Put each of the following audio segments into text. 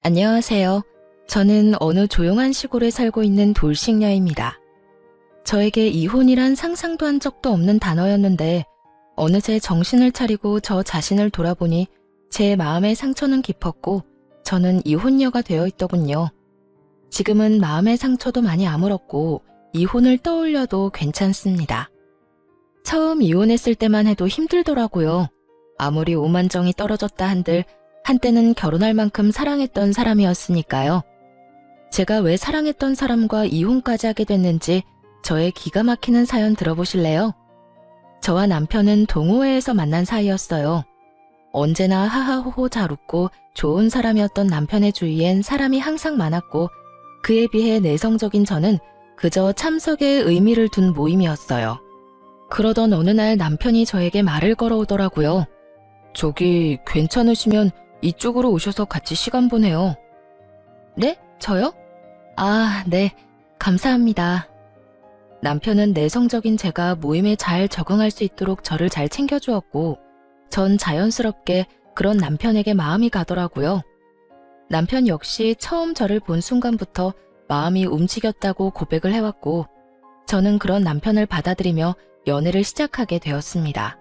안녕하세요. 저는 어느 조용한 시골에 살고 있는 돌싱녀입니다. 저에게 이혼이란 상상도 한 적도 없는 단어였는데 어느새 정신을 차리고 저 자신을 돌아보니 제 마음의 상처는 깊었고 저는 이혼녀가 되어 있더군요. 지금은 마음의 상처도 많이 아물었고 이혼을 떠올려도 괜찮습니다. 처음 이혼했을 때만 해도 힘들더라고요. 아무리 오만정이 떨어졌다 한들 한때는 결혼할 만큼 사랑했던 사람이었으니까요. 제가 왜 사랑했던 사람과 이혼까지 하게 됐는지 저의 기가 막히는 사연 들어보실래요? 저와 남편은 동호회에서 만난 사이였어요. 언제나 하하호호 잘 웃고 좋은 사람이었던 남편의 주위엔 사람이 항상 많았고 그에 비해 내성적인 저는 그저 참석에 의미를 둔 모임이었어요. 그러던 어느 날 남편이 저에게 말을 걸어오더라고요. 저기 괜찮으시면 이쪽으로 오셔서 같이 시간 보내요. 네? 저요? 아, 네. 감사합니다. 남편은 내성적인 제가 모임에 잘 적응할 수 있도록 저를 잘 챙겨주었고 전 자연스럽게 그런 남편에게 마음이 가더라고요. 남편 역시 처음 저를 본 순간부터 마음이 움직였다고 고백을 해왔고 저는 그런 남편을 받아들이며 연애를 시작하게 되었습니다.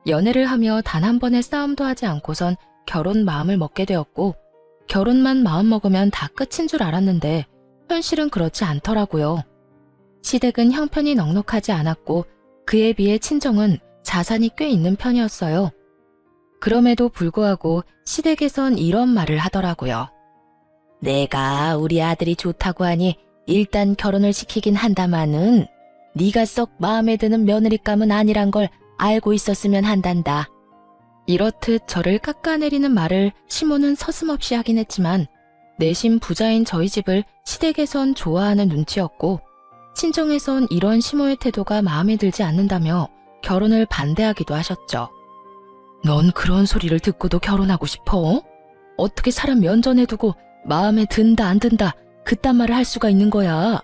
연애를 하며 단 한 번의 싸움도 하지 않고선 결혼 마음을 먹게 되었고 결혼만 마음먹으면 다 끝인 줄 알았는데 현실은 그렇지 않더라고요. 시댁은 형편이 넉넉하지 않았고 그에 비해 친정은 자산이 꽤 있는 편이었어요. 그럼에도 불구하고 시댁에선 이런 말을 하더라고요. 내가 우리 아들이 좋다고 하니 일단 결혼을 시키긴 한다마는 네가 썩 마음에 드는 며느리감은 아니란 걸 알고 있었으면 한단다. 이렇듯 저를 깎아내리는 말을 시모는 서슴없이 하긴 했지만 내심 부자인 저희 집을 시댁에선 좋아하는 눈치였고 친정에선 이런 시모의 태도가 마음에 들지 않는다며 결혼을 반대하기도 하셨죠. 넌 그런 소리를 듣고도 결혼하고 싶어? 어떻게 사람 면전에 두고 마음에 든다 안 든다 그딴 말을 할 수가 있는 거야.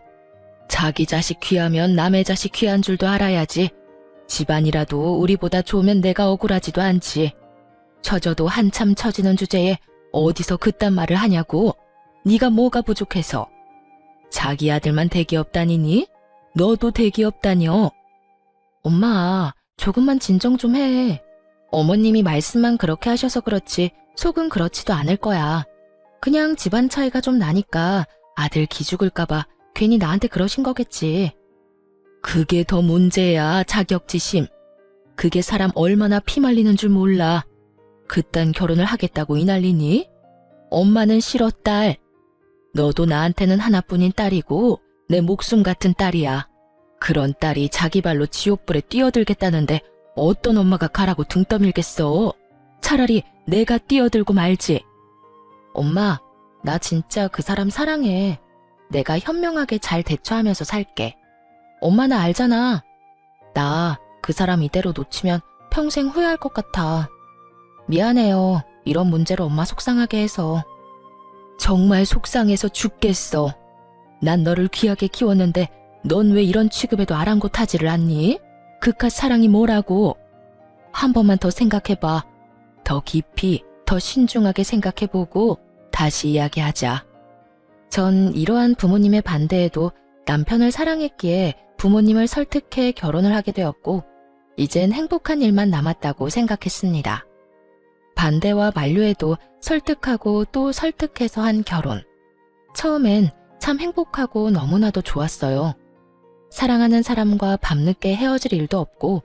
자기 자식 귀하면 남의 자식 귀한 줄도 알아야지. 집안이라도 우리보다 좋으면 내가 억울하지도 않지. 처져도 한참 처지는 주제에 어디서 그딴 말을 하냐고. 네가 뭐가 부족해서. 자기 아들만 대기업 다니니? 너도 대기업 다녀. 엄마, 조금만 진정 좀 해. 어머님이 말씀만 그렇게 하셔서 그렇지 속은 그렇지도 않을 거야. 그냥 집안 차이가 좀 나니까 아들 기죽을까봐 괜히 나한테 그러신 거겠지. 그게 더 문제야, 자격지심. 그게 사람 얼마나 피말리는 줄 몰라. 그딴 결혼을 하겠다고 이 난리니? 엄마는 싫어, 딸. 너도 나한테는 하나뿐인 딸이고 내 목숨 같은 딸이야. 그런 딸이 자기 발로 지옥불에 뛰어들겠다는데 어떤 엄마가 가라고 등 떠밀겠어. 차라리 내가 뛰어들고 말지. 엄마, 나 진짜 그 사람 사랑해. 내가 현명하게 잘 대처하면서 살게. 엄마는 알잖아. 나 그 사람 이대로 놓치면 평생 후회할 것 같아. 미안해요. 이런 문제로 엄마 속상하게 해서. 정말 속상해서 죽겠어. 난 너를 귀하게 키웠는데 넌 왜 이런 취급에도 아랑곳하지를 않니? 그깟 사랑이 뭐라고. 한 번만 더 생각해봐. 더 깊이, 더 신중하게 생각해보고 다시 이야기하자. 전 이러한 부모님의 반대에도 남편을 사랑했기에 부모님을 설득해 결혼을 하게 되었고 이젠 행복한 일만 남았다고 생각했습니다. 반대와 만류에도 설득하고 또 설득해서 한 결혼. 처음엔 참 행복하고 너무나도 좋았어요. 사랑하는 사람과 밤늦게 헤어질 일도 없고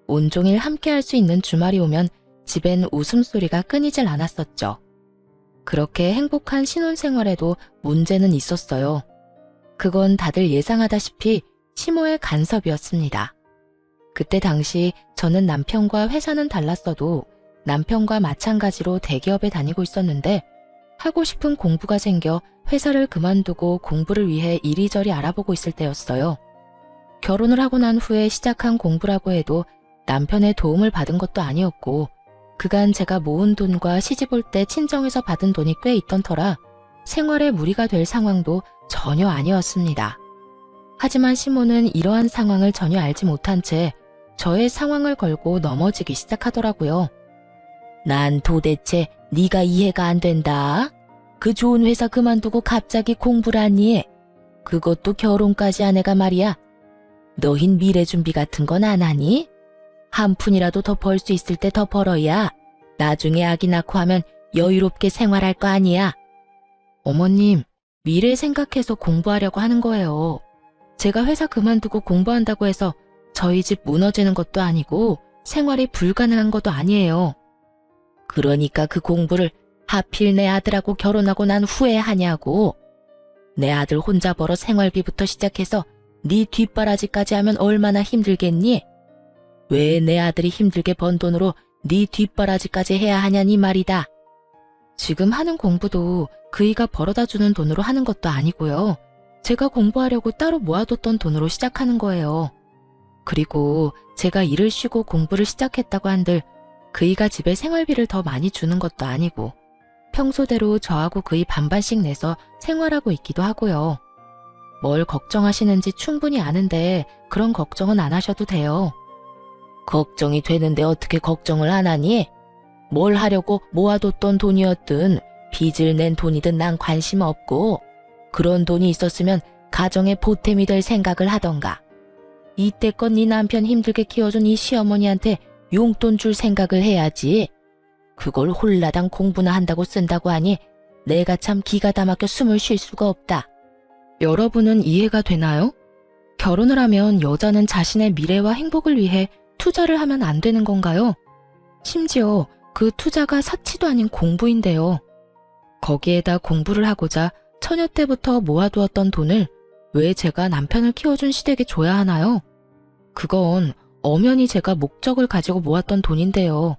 온종일 함께할 수 있는 주말이 오면 집엔 웃음소리가 끊이질 않았었죠. 그렇게 행복한 신혼생활에도 문제는 있었어요. 그건 다들 예상하다시피 시모의 간섭이었습니다. 그때 당시 저는 남편과 회사는 달랐어도 남편과 마찬가지로 대기업에 다니고 있었는데 하고 싶은 공부가 생겨 회사를 그만두고 공부를 위해 이리저리 알아보고 있을 때였어요. 결혼을 하고 난 후에 시작한 공부라고 해도 남편의 도움을 받은 것도 아니었고 그간 제가 모은 돈과 시집 올 때 친정에서 받은 돈이 꽤 있던 터라 생활에 무리가 될 상황도 전혀 아니었습니다. 하지만 시모는 이러한 상황을 전혀 알지 못한 채 저의 상황을 걸고 넘어지기 시작하더라고요. 난 도대체 네가 이해가 안 된다. 그 좋은 회사 그만두고 갑자기 공부를 하니? 그것도 결혼까지 한 애가 말이야. 너흰 미래 준비 같은 건 안 하니? 한 푼이라도 더 벌 수 있을 때 더 벌어야 나중에 아기 낳고 하면 여유롭게 생활할 거 아니야. 어머님, 미래 생각해서 공부하려고 하는 거예요. 제가 회사 그만두고 공부한다고 해서 저희 집 무너지는 것도 아니고 생활이 불가능한 것도 아니에요. 그러니까 그 공부를 하필 내 아들하고 결혼하고 난 후에 하냐고. 내 아들 혼자 벌어 생활비부터 시작해서 네 뒷바라지까지 하면 얼마나 힘들겠니? 왜 내 아들이 힘들게 번 돈으로 네 뒷바라지까지 해야 하냐니 말이다. 지금 하는 공부도 그이가 벌어다 주는 돈으로 하는 것도 아니고요. 제가 공부하려고 따로 모아뒀던 돈으로 시작하는 거예요. 그리고 제가 일을 쉬고 공부를 시작했다고 한들 그이가 집에 생활비를 더 많이 주는 것도 아니고 평소대로 저하고 그이 반반씩 내서 생활하고 있기도 하고요. 뭘 걱정하시는지 충분히 아는데 그런 걱정은 안 하셔도 돼요. 걱정이 되는데 어떻게 걱정을 안 하니? 뭘 하려고 모아뒀던 돈이었든 빚을 낸 돈이든 난 관심 없고 그런 돈이 있었으면 가정의 보탬이 될 생각을 하던가. 이때껏 네 남편 힘들게 키워준 이 시어머니한테 용돈 줄 생각을 해야지. 그걸 홀라당 공부나 한다고 쓴다고 하니 내가 참 기가 다 막혀 숨을 쉴 수가 없다. 여러분은 이해가 되나요? 결혼을 하면 여자는 자신의 미래와 행복을 위해 투자를 하면 안 되는 건가요? 심지어 그 투자가 사치도 아닌 공부인데요. 거기에다 공부를 하고자 처녀 때부터 모아두었던 돈을 왜 제가 남편을 키워준 시댁에 줘야 하나요? 그건 엄연히 제가 목적을 가지고 모았던 돈인데요.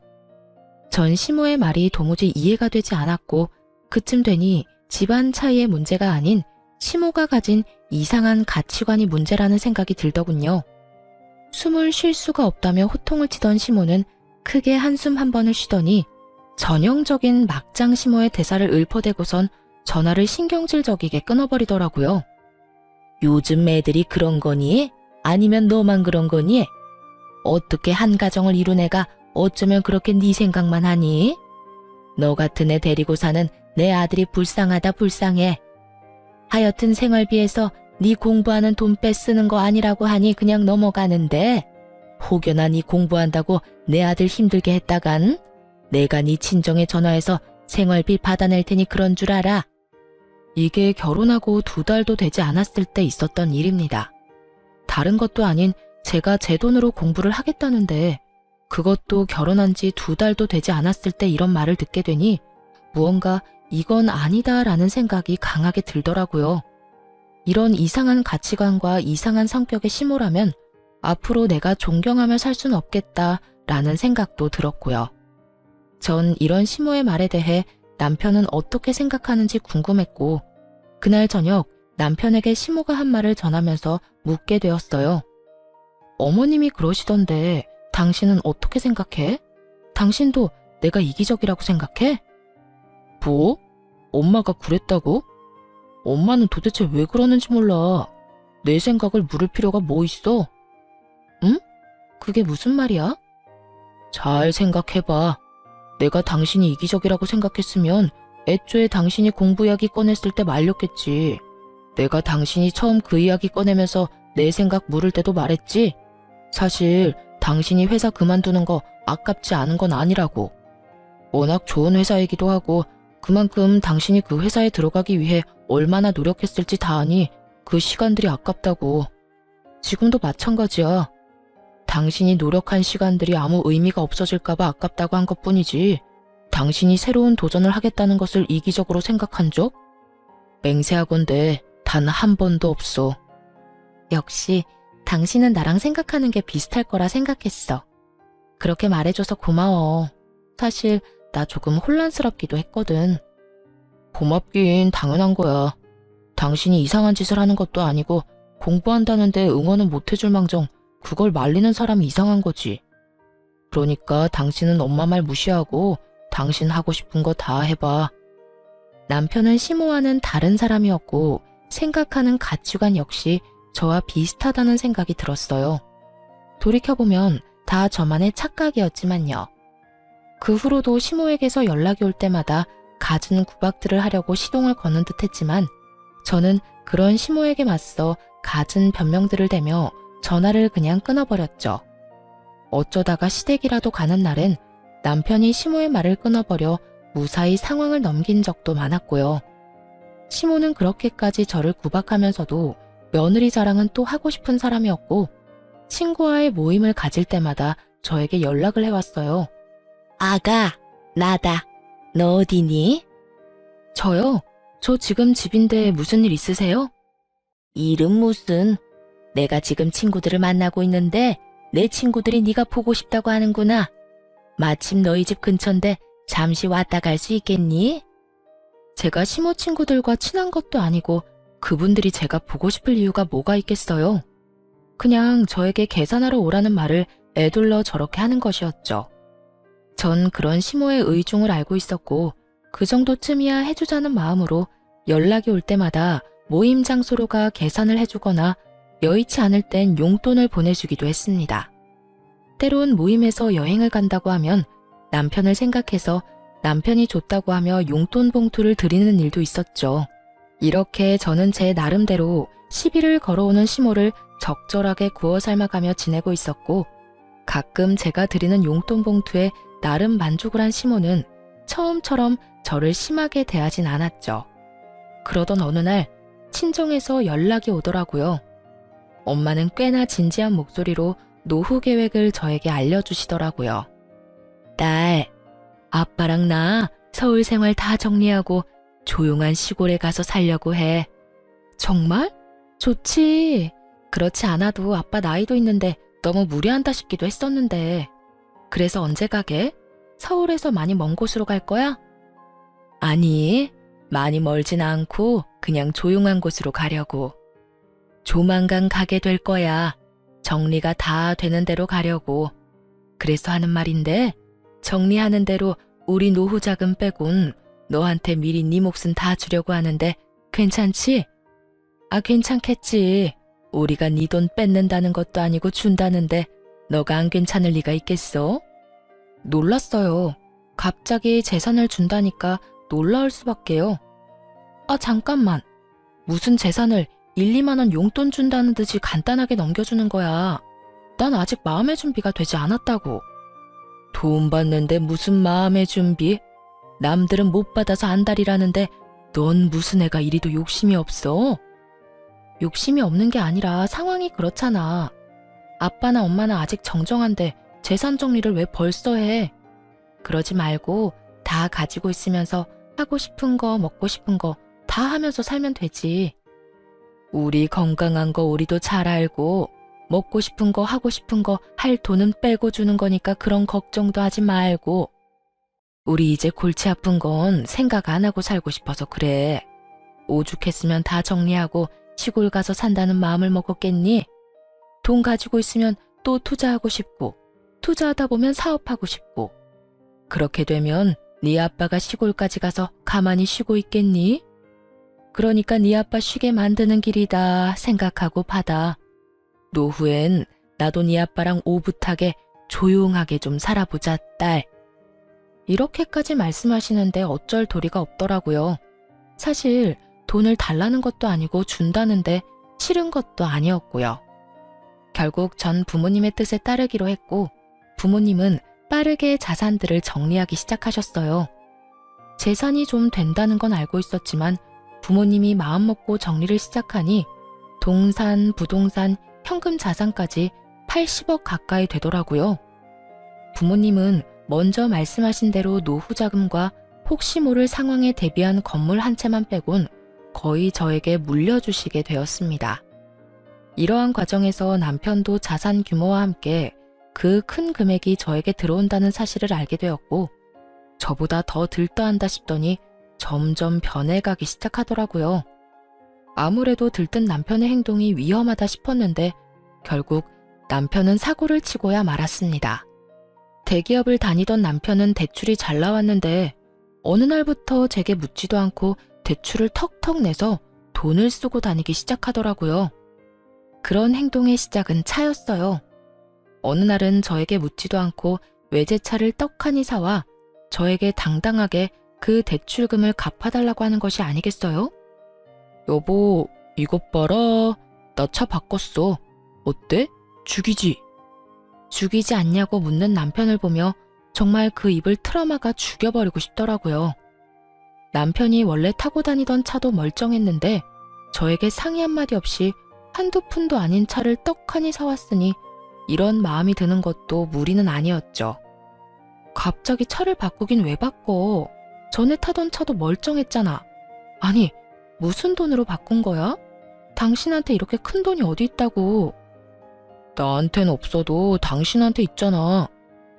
전 시모의 말이 도무지 이해가 되지 않았고 그쯤 되니 집안 차이의 문제가 아닌 시모가 가진 이상한 가치관이 문제라는 생각이 들더군요. 숨을 쉴 수가 없다며 호통을 치던 시모는 크게 한숨 한 번을 쉬더니 전형적인 막장 시모의 대사를 읊어대고선 전화를 신경질적이게 끊어버리더라고요. 요즘 애들이 그런 거니? 아니면 너만 그런 거니? 어떻게 한 가정을 이룬 애가 어쩌면 그렇게 네 생각만 하니? 너 같은 애 데리고 사는 내 아들이 불쌍하다 불쌍해. 하여튼 생활비에서 네 공부하는 돈 빼쓰는 거 아니라고 하니 그냥 넘어가는데 혹여나 네 공부한다고 내 아들 힘들게 했다간 내가 네 친정에 전화해서 생활비 받아낼 테니 그런 줄 알아. 이게 결혼하고 2달도 되지 않았을 때 있었던 일입니다. 다른 것도 아닌 제가 제 돈으로 공부를 하겠다는데 그것도 결혼한 지 2달도 되지 않았을 때 이런 말을 듣게 되니 무언가 이건 아니다라는 생각이 강하게 들더라고요. 이런 이상한 가치관과 이상한 성격의 시모라면 앞으로 내가 존경하며 살 수는 없겠다라는 생각도 들었고요. 전 이런 시모의 말에 대해 남편은 어떻게 생각하는지 궁금했고 그날 저녁 남편에게 시모가 한 말을 전하면서 묻게 되었어요. 어머님이 그러시던데 당신은 어떻게 생각해? 당신도 내가 이기적이라고 생각해? 뭐? 엄마가 그랬다고? 엄마는 도대체 왜 그러는지 몰라. 내 생각을 물을 필요가 뭐 있어? 응? 그게 무슨 말이야? 잘 생각해봐. 내가 당신이 이기적이라고 생각했으면 애초에 당신이 공부 이야기 꺼냈을 때 말렸겠지. 내가 당신이 처음 그 이야기 꺼내면서 내 생각 물을 때도 말했지. 사실 당신이 회사 그만두는 거 아깝지 않은 건 아니라고. 워낙 좋은 회사이기도 하고 그만큼 당신이 그 회사에 들어가기 위해 얼마나 노력했을지 다 아니 그 시간들이 아깝다고. 지금도 마찬가지야. 당신이 노력한 시간들이 아무 의미가 없어질까봐 아깝다고 한 것뿐이지 당신이 새로운 도전을 하겠다는 것을 이기적으로 생각한 적? 맹세하건대 단 한 번도 없어. 역시 당신은 나랑 생각하는 게 비슷할 거라 생각했어. 그렇게 말해줘서 고마워. 사실 나 조금 혼란스럽기도 했거든. 고맙긴 당연한 거야. 당신이 이상한 짓을 하는 것도 아니고 공부한다는데 응원은 못 해줄 망정 그걸 말리는 사람이 이상한 거지. 그러니까 당신은 엄마 말 무시하고 당신 하고 싶은 거 다 해봐. 남편은 시모와는 다른 사람이었고 생각하는 가치관 역시 저와 비슷하다는 생각이 들었어요. 돌이켜보면 다 저만의 착각이었지만요. 그 후로도 시모에게서 연락이 올 때마다 갖은 구박들을 하려고 시동을 거는 듯 했지만 저는 그런 시모에게 맞서 갖은 변명들을 대며 전화를 그냥 끊어버렸죠. 어쩌다가 시댁이라도 가는 날엔 남편이 시모의 말을 끊어버려 무사히 상황을 넘긴 적도 많았고요. 시모는 그렇게까지 저를 구박하면서도 며느리 자랑은 또 하고 싶은 사람이었고 친구와의 모임을 가질 때마다 저에게 연락을 해왔어요. 아가, 나다. 너 어디니? 저요? 저 지금 집인데 무슨 일 있으세요? 일은 무슨? 내가 지금 친구들을 만나고 있는데 내 친구들이 네가 보고 싶다고 하는구나. 마침 너희 집 근처인데 잠시 왔다 갈 수 있겠니? 제가 시모 친구들과 친한 것도 아니고 그분들이 제가 보고 싶을 이유가 뭐가 있겠어요? 그냥 저에게 계산하러 오라는 말을 애둘러 저렇게 하는 것이었죠. 전 그런 시모의 의중을 알고 있었고 그 정도쯤이야 해주자는 마음으로 연락이 올 때마다 모임 장소로 가 계산을 해주거나 여의치 않을 땐 용돈을 보내주기도 했습니다. 때론 모임에서 여행을 간다고 하면 남편을 생각해서 남편이 줬다고 하며 용돈 봉투를 드리는 일도 있었죠. 이렇게 저는 제 나름대로 시비를 걸어오는 시모를 적절하게 구워 삶아가며 지내고 있었고 가끔 제가 드리는 용돈 봉투에 나름 만족을 한 시모는 처음처럼 저를 심하게 대하진 않았죠. 그러던 어느 날 친정에서 연락이 오더라고요. 엄마는 꽤나 진지한 목소리로 노후 계획을 저에게 알려주시더라고요. 딸, 아빠랑 나 서울 생활 다 정리하고 조용한 시골에 가서 살려고 해. 정말? 좋지. 그렇지 않아도 아빠 나이도 있는데 너무 무리한다 싶기도 했었는데. 그래서 언제 가게? 서울에서 많이 먼 곳으로 갈 거야? 아니, 많이 멀진 않고 그냥 조용한 곳으로 가려고. 조만간 가게 될 거야. 정리가 다 되는 대로 가려고. 그래서 하는 말인데 정리하는 대로 우리 노후 자금 빼곤 너한테 미리 네 몫은 다 주려고 하는데 괜찮지? 아, 괜찮겠지. 우리가 네 돈 뺏는다는 것도 아니고 준다는데 너가 안 괜찮을 리가 있겠어? 놀랐어요. 갑자기 재산을 준다니까 놀라울 수밖에요. 아, 잠깐만. 무슨 재산을 1, 2만 원 용돈 준다는 듯이 간단하게 넘겨주는 거야. 난 아직 마음의 준비가 되지 않았다고. 돈 받는데 무슨 마음의 준비? 남들은 못 받아서 안달이라는데 넌 무슨 애가 이리도 욕심이 없어? 욕심이 없는 게 아니라 상황이 그렇잖아. 아빠나 엄마는 아직 정정한데 재산 정리를 왜 벌써 해? 그러지 말고 다 가지고 있으면서 하고 싶은 거 먹고 싶은 거 다 하면서 살면 되지. 우리 건강한 거 우리도 잘 알고 먹고 싶은 거 하고 싶은 거 할 돈은 빼고 주는 거니까 그런 걱정도 하지 말고. 우리 이제 골치 아픈 건 생각 안 하고 살고 싶어서 그래. 오죽했으면 다 정리하고 시골 가서 산다는 마음을 먹었겠니? 돈 가지고 있으면 또 투자하고 싶고 투자하다 보면 사업하고 싶고 그렇게 되면 네 아빠가 시골까지 가서 가만히 쉬고 있겠니? 그러니까 네 아빠 쉬게 만드는 길이다 생각하고 받아. 노후엔 나도 네 아빠랑 오붓하게 조용하게 좀 살아보자, 딸. 이렇게까지 말씀하시는데 어쩔 도리가 없더라고요. 사실 돈을 달라는 것도 아니고 준다는데 싫은 것도 아니었고요. 결국 전 부모님의 뜻에 따르기로 했고 부모님은 빠르게 자산들을 정리하기 시작하셨어요. 재산이 좀 된다는 건 알고 있었지만 부모님이 마음먹고 정리를 시작하니 동산, 부동산, 현금 자산까지 80억 가까이 되더라고요. 부모님은 먼저 말씀하신 대로 노후 자금과 혹시 모를 상황에 대비한 건물 한 채만 빼곤 거의 저에게 물려주시게 되었습니다. 이러한 과정에서 남편도 자산 규모와 함께 그 큰 금액이 저에게 들어온다는 사실을 알게 되었고 저보다 더 들떠한다 싶더니 점점 변해가기 시작하더라고요. 아무래도 들뜬 남편의 행동이 위험하다 싶었는데 결국 남편은 사고를 치고야 말았습니다. 대기업을 다니던 남편은 대출이 잘 나왔는데 어느 날부터 제게 묻지도 않고 대출을 턱턱 내서 돈을 쓰고 다니기 시작하더라고요. 그런 행동의 시작은 차였어요. 어느 날은 저에게 묻지도 않고 외제차를 떡하니 사와 저에게 당당하게 그 대출금을 갚아달라고 하는 것이 아니겠어요? 여보, 이것 봐라. 나 차 바꿨어. 어때? 죽이지? 죽이지 않냐고 묻는 남편을 보며 정말 그 입을 트라마가 죽여버리고 싶더라고요. 남편이 원래 타고 다니던 차도 멀쩡했는데 저에게 상의 한마디 없이 한두 푼도 아닌 차를 떡하니 사왔으니 이런 마음이 드는 것도 무리는 아니었죠. 갑자기 차를 바꾸긴 왜 바꿔? 전에 타던 차도 멀쩡했잖아. 아니, 무슨 돈으로 바꾼 거야? 당신한테 이렇게 큰 돈이 어디 있다고? 나한텐 없어도 당신한테 있잖아.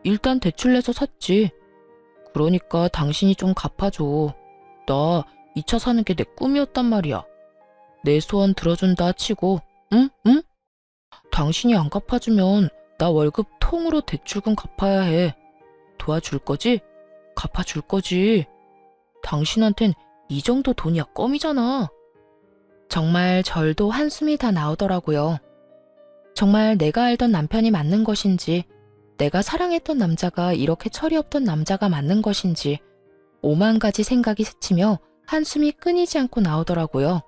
일단 대출 내서 샀지. 그러니까 당신이 좀 갚아줘. 나 이 차 사는 게 내 꿈이었단 말이야. 내 소원 들어준다 치고, 응? 응? 당신이 안 갚아주면 나 월급 통으로 대출금 갚아야 해. 도와줄 거지? 갚아줄 거지. 당신한텐 이 정도 돈이야 껌이잖아. 정말 절도 한숨이 다 나오더라고요. 정말 내가 알던 남편이 맞는 것인지, 내가 사랑했던 남자가 이렇게 철이 없던 남자가 맞는 것인지, 오만 가지 생각이 스치며 한숨이 끊이지 않고 나오더라고요.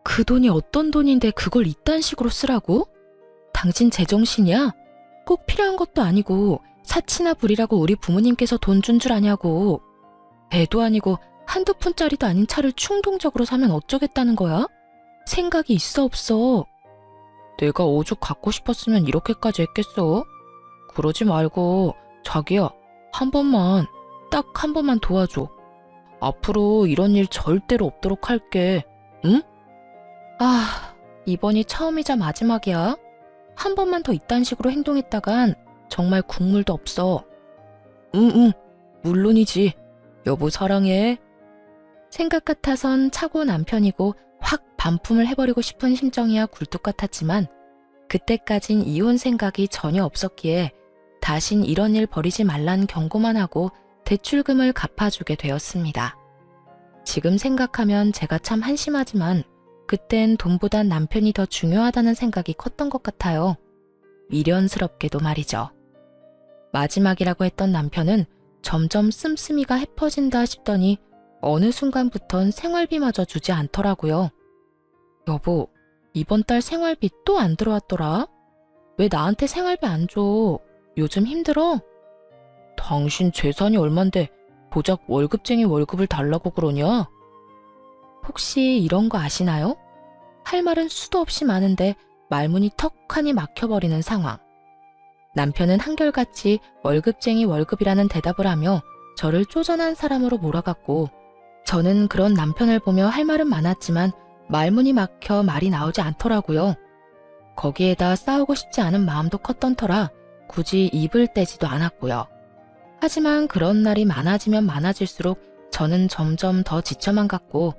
그 돈이 어떤 돈인데 그걸 이딴 식으로 쓰라고? 당신 제정신이야? 꼭 필요한 것도 아니고 사치나 부리라고 우리 부모님께서 돈 준 줄 아냐고. 애도 아니고 한두 푼짜리도 아닌 차를 충동적으로 사면 어쩌겠다는 거야? 생각이 있어 없어? 내가 오죽 갖고 싶었으면 이렇게까지 했겠어? 그러지 말고 자기야, 한 번만, 딱 한 번만 도와줘. 앞으로 이런 일 절대로 없도록 할게. 응? 아, 이번이 처음이자 마지막이야. 한 번만 더 이딴 식으로 행동했다간 정말 국물도 없어. 응, 물론이지. 여보 사랑해. 생각 같아선 차고 남편이고 확 반품을 해버리고 싶은 심정이야 굴뚝 같았지만 그때까진 이혼 생각이 전혀 없었기에 다신 이런 일 벌이지 말란 경고만 하고 대출금을 갚아주게 되었습니다. 지금 생각하면 제가 참 한심하지만 그땐 돈보단 남편이 더 중요하다는 생각이 컸던 것 같아요. 미련스럽게도 말이죠. 마지막이라고 했던 남편은 점점 씀씀이가 해퍼진다 싶더니 어느 순간부턴 생활비마저 주지 않더라고요. 여보, 이번 달 생활비 또 안 들어왔더라? 왜 나한테 생활비 안 줘? 요즘 힘들어? 당신 재산이 얼만데 고작 월급쟁이 월급을 달라고 그러냐? 혹시 이런 거 아시나요? 할 말은 수도 없이 많은데 말문이 턱하니 막혀버리는 상황. 남편은 한결같이 월급쟁이 월급이라는 대답을 하며 저를 쪼잔한 사람으로 몰아갔고 저는 그런 남편을 보며 할 말은 많았지만 말문이 막혀 말이 나오지 않더라고요. 거기에다 싸우고 싶지 않은 마음도 컸던 터라 굳이 입을 떼지도 않았고요. 하지만 그런 날이 많아지면 많아질수록 저는 점점 더 지쳐만 갔고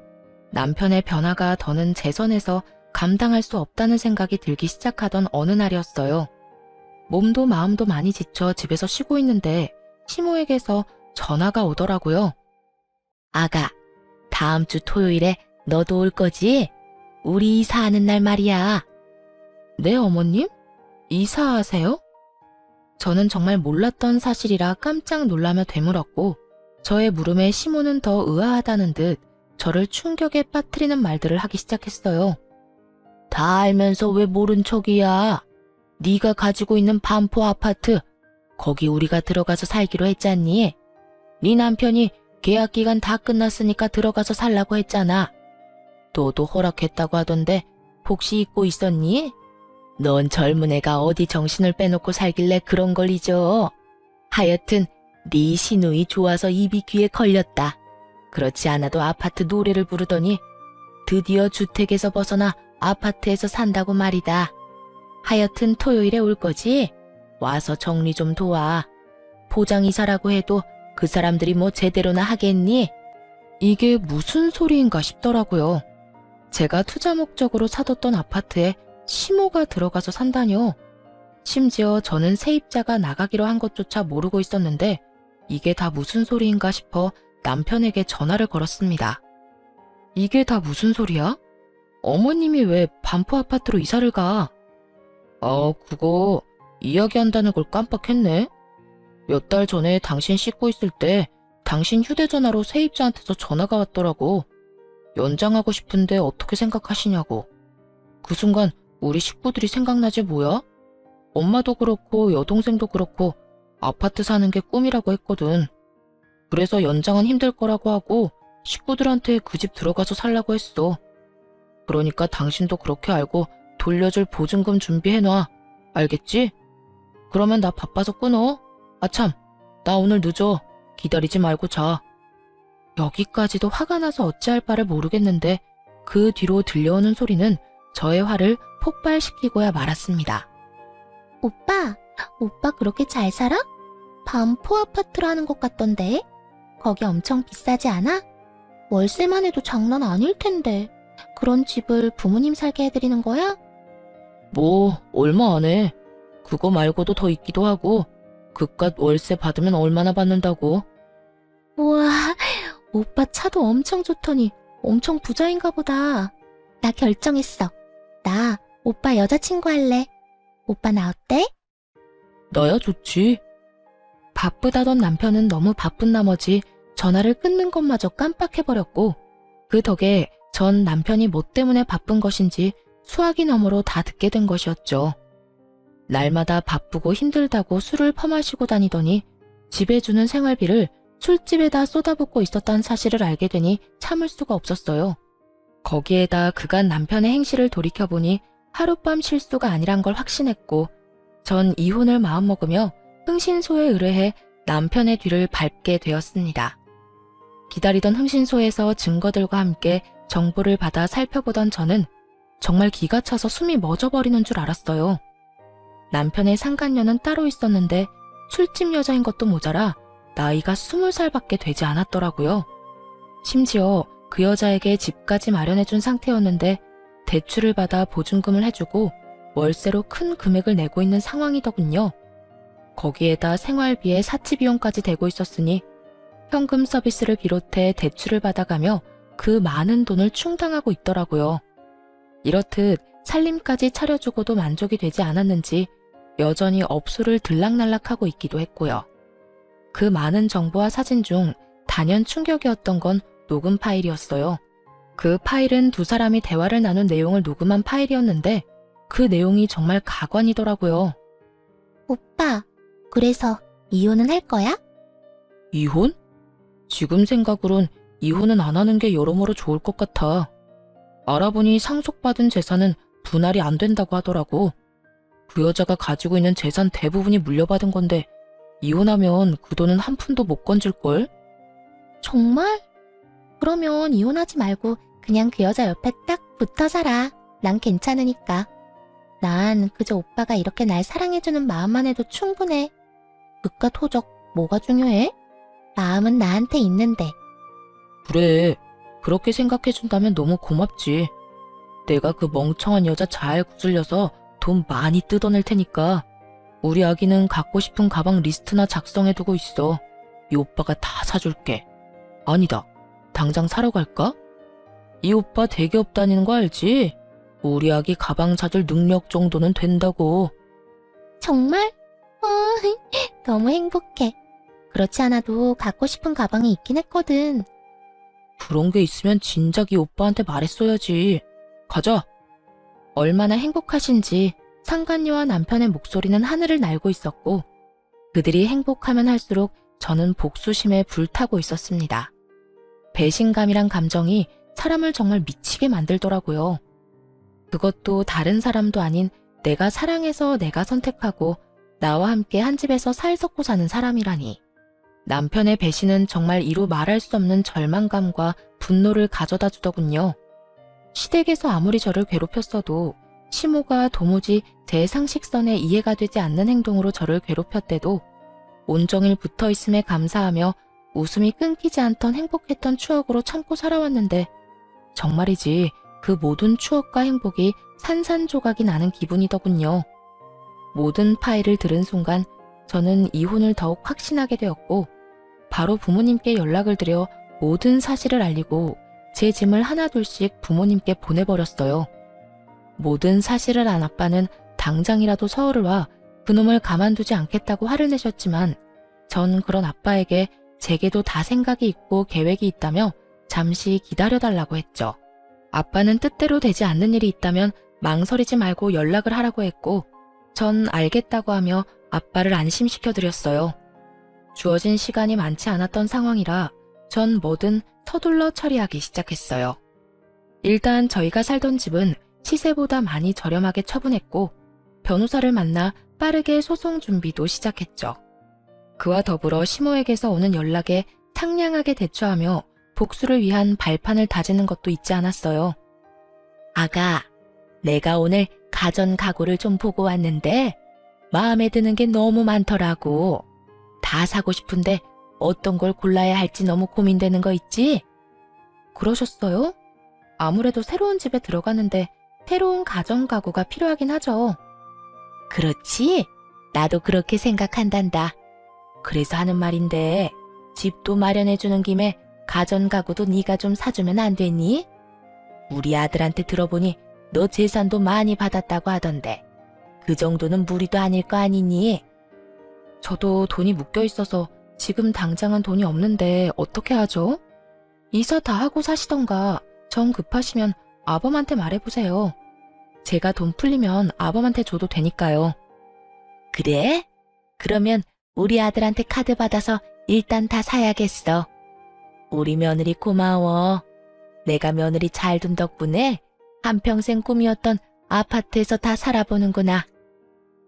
남편의 변화가 더는 제 선에서 감당할 수 없다는 생각이 들기 시작하던 어느 날이었어요. 몸도 마음도 많이 지쳐 집에서 쉬고 있는데 시모에게서 전화가 오더라고요. 아가, 다음 주 토요일에 너도 올 거지? 우리 이사하는 날 말이야. 네, 어머님? 이사하세요? 저는 정말 몰랐던 사실이라 깜짝 놀라며 되물었고 저의 물음에 시모는 더 의아하다는 듯 저를 충격에 빠뜨리는 말들을 하기 시작했어요. 다 알면서 왜 모른 척이야? 네가 가지고 있는 반포 아파트, 거기 우리가 들어가서 살기로 했잖니? 네 남편이 계약 기간 다 끝났으니까 들어가서 살라고 했잖아. 너도 허락했다고 하던데 혹시 잊고 있었니? 넌 젊은 애가 어디 정신을 빼놓고 살길래 그런 걸 잊어. 하여튼 네 시누이 좋아서 입이 귀에 걸렸다. 그렇지 않아도 아파트 노래를 부르더니 드디어 주택에서 벗어나 아파트에서 산다고 말이다. 하여튼 토요일에 올 거지? 와서 정리 좀 도와. 포장이사라고 해도 그 사람들이 뭐 제대로나 하겠니? 이게 무슨 소리인가 싶더라고요. 제가 투자 목적으로 사뒀던 아파트에 시모가 들어가서 산다뇨. 심지어 저는 세입자가 나가기로 한 것조차 모르고 있었는데 이게 다 무슨 소리인가 싶어 남편에게 전화를 걸었습니다. 이게 다 무슨 소리야? 어머님이 왜 반포 아파트로 이사를 가? 그거 이야기한다는 걸 깜빡했네. 몇 달 전에 당신 씻고 있을 때 당신 휴대전화로 세입자한테서 전화가 왔더라고. 연장하고 싶은데 어떻게 생각하시냐고. 그 순간 우리 식구들이 생각나지 뭐야? 엄마도 그렇고 여동생도 그렇고 아파트 사는 게 꿈이라고 했거든. 그래서 연장은 힘들 거라고 하고 식구들한테 그 집 들어가서 살라고 했어. 그러니까 당신도 그렇게 알고 돌려줄 보증금 준비해놔. 알겠지? 그러면 나 바빠서 끊어. 아참, 나 오늘 늦어. 기다리지 말고 자. 여기까지도 화가 나서 어찌할 바를 모르겠는데 그 뒤로 들려오는 소리는 저의 화를 폭발시키고야 말았습니다. 오빠 그렇게 잘 살아? 반포 아파트라는 것 같던데. 거기 엄청 비싸지 않아? 월세만 해도 장난 아닐 텐데. 그런 집을 부모님 살게 해드리는 거야? 뭐 얼마 안 해. 그거 말고도 더 있기도 하고 그깟 월세 받으면 얼마나 받는다고. 우와, 오빠 차도 엄청 좋더니 엄청 부자인가 보다. 나 결정했어. 나 오빠 여자친구 할래. 오빠 나 어때? 나야 좋지. 바쁘다던 남편은 너무 바쁜 나머지 전화를 끊는 것마저 깜빡해버렸고 그 덕에 전 남편이 뭐 때문에 바쁜 것인지 수화기 너머로 다 듣게 된 것이었죠. 날마다 바쁘고 힘들다고 술을 퍼마시고 다니더니 집에 주는 생활비를 술집에다 쏟아붓고 있었다는 사실을 알게 되니 참을 수가 없었어요. 거기에다 그간 남편의 행실을 돌이켜보니 하룻밤 실수가 아니란 걸 확신했고 전 이혼을 마음먹으며 흥신소에 의뢰해 남편의 뒤를 밟게 되었습니다. 기다리던 흥신소에서 증거들과 함께 정보를 받아 살펴보던 저는 정말 기가 차서 숨이 멎어버리는 줄 알았어요. 남편의 상간녀는 따로 있었는데 술집 여자인 것도 모자라 나이가 20살밖에 되지 않았더라고요. 심지어 그 여자에게 집까지 마련해준 상태였는데 대출을 받아 보증금을 해주고 월세로 큰 금액을 내고 있는 상황이더군요. 거기에다 생활비에 사치비용까지 대고 있었으니 현금 서비스를 비롯해 대출을 받아가며 그 많은 돈을 충당하고 있더라고요. 이렇듯 살림까지 차려주고도 만족이 되지 않았는지 여전히 업소를 들락날락하고 있기도 했고요. 그 많은 정보와 사진 중 단연 충격이었던 건 녹음 파일이었어요. 그 파일은 두 사람이 대화를 나눈 내용을 녹음한 파일이었는데 그 내용이 정말 가관이더라고요. 오빠, 그래서 이혼은 할 거야? 이혼? 지금 생각으론 이혼은 안 하는 게 여러모로 좋을 것 같아. 알아보니 상속받은 재산은 분할이 안 된다고 하더라고. 그 여자가 가지고 있는 재산 대부분이 물려받은 건데 이혼하면 그 돈은 한 푼도 못 건질걸? 정말? 그러면 이혼하지 말고 그냥 그 여자 옆에 딱 붙어 살아. 난 괜찮으니까. 난 그저 오빠가 이렇게 날 사랑해주는 마음만 해도 충분해. 그깟 호적 뭐가 중요해? 마음은 나한테 있는데. 그래, 그렇게 생각해준다면 너무 고맙지. 내가 그 멍청한 여자 잘 구슬려서 돈 많이 뜯어낼 테니까 우리 아기는 갖고 싶은 가방 리스트나 작성해두고 있어. 이 오빠가 다 사줄게. 아니다, 당장 사러 갈까? 이 오빠 대기업 다니는 거 알지? 우리 아기 가방 사줄 능력 정도는 된다고. 정말? 너무 행복해. 그렇지 않아도 갖고 싶은 가방이 있긴 했거든. 그런 게 있으면 진작 이 오빠한테 말했어야지. 가자. 얼마나 행복하신지 상간녀와 남편의 목소리는 하늘을 날고 있었고 그들이 행복하면 할수록 저는 복수심에 불타고 있었습니다. 배신감이란 감정이 사람을 정말 미치게 만들더라고요. 그것도 다른 사람도 아닌 내가 사랑해서 내가 선택하고 나와 함께 한 집에서 살섞고 사는 사람이라니. 남편의 배신은 정말 이루 말할 수 없는 절망감과 분노를 가져다 주더군요. 시댁에서 아무리 저를 괴롭혔어도 시모가 도무지 제 상식선에 이해가 되지 않는 행동으로 저를 괴롭혔대도 온종일 붙어있음에 감사하며 웃음이 끊기지 않던 행복했던 추억으로 참고 살아왔는데 정말이지 그 모든 추억과 행복이 산산조각이 나는 기분이더군요. 모든 파일을 들은 순간 저는 이혼을 더욱 확신하게 되었고 바로 부모님께 연락을 드려 모든 사실을 알리고 제 짐을 하나둘씩 부모님께 보내버렸어요. 모든 사실을 안 아빠는 당장이라도 서울을 와 그놈을 가만두지 않겠다고 화를 내셨지만 전 그런 아빠에게 제게도 다 생각이 있고 계획이 있다며 잠시 기다려달라고 했죠. 아빠는 뜻대로 되지 않는 일이 있다면 망설이지 말고 연락을 하라고 했고 전 알겠다고 하며 아빠를 안심시켜드렸어요. 주어진 시간이 많지 않았던 상황이라 전 뭐든 서둘러 처리하기 시작했어요. 일단 저희가 살던 집은 시세보다 많이 저렴하게 처분했고 변호사를 만나 빠르게 소송 준비도 시작했죠. 그와 더불어 시모에게서 오는 연락에 상냥하게 대처하며 복수를 위한 발판을 다지는 것도 잊지 않았어요. 아가, 내가 오늘 가전 가구를 좀 보고 왔는데 마음에 드는 게 너무 많더라고. 다 사고 싶은데 어떤 걸 골라야 할지 너무 고민되는 거 있지? 그러셨어요? 아무래도 새로운 집에 들어가는데 새로운 가전 가구가 필요하긴 하죠. 그렇지? 나도 그렇게 생각한단다. 그래서 하는 말인데 집도 마련해주는 김에 가전 가구도 네가 좀 사주면 안 되니? 우리 아들한테 들어보니 너 재산도 많이 받았다고 하던데 그 정도는 무리도 아닐 거 아니니? 저도 돈이 묶여 있어서 지금 당장은 돈이 없는데 어떻게 하죠? 이사 다 하고 사시던가 정 급하시면 아범한테 말해보세요. 제가 돈 풀리면 아범한테 줘도 되니까요. 그래? 그러면 우리 아들한테 카드 받아서 일단 다 사야겠어. 우리 며느리 고마워. 내가 며느리 잘 둔 덕분에 한평생 꿈이었던 아파트에서 다 살아보는구나.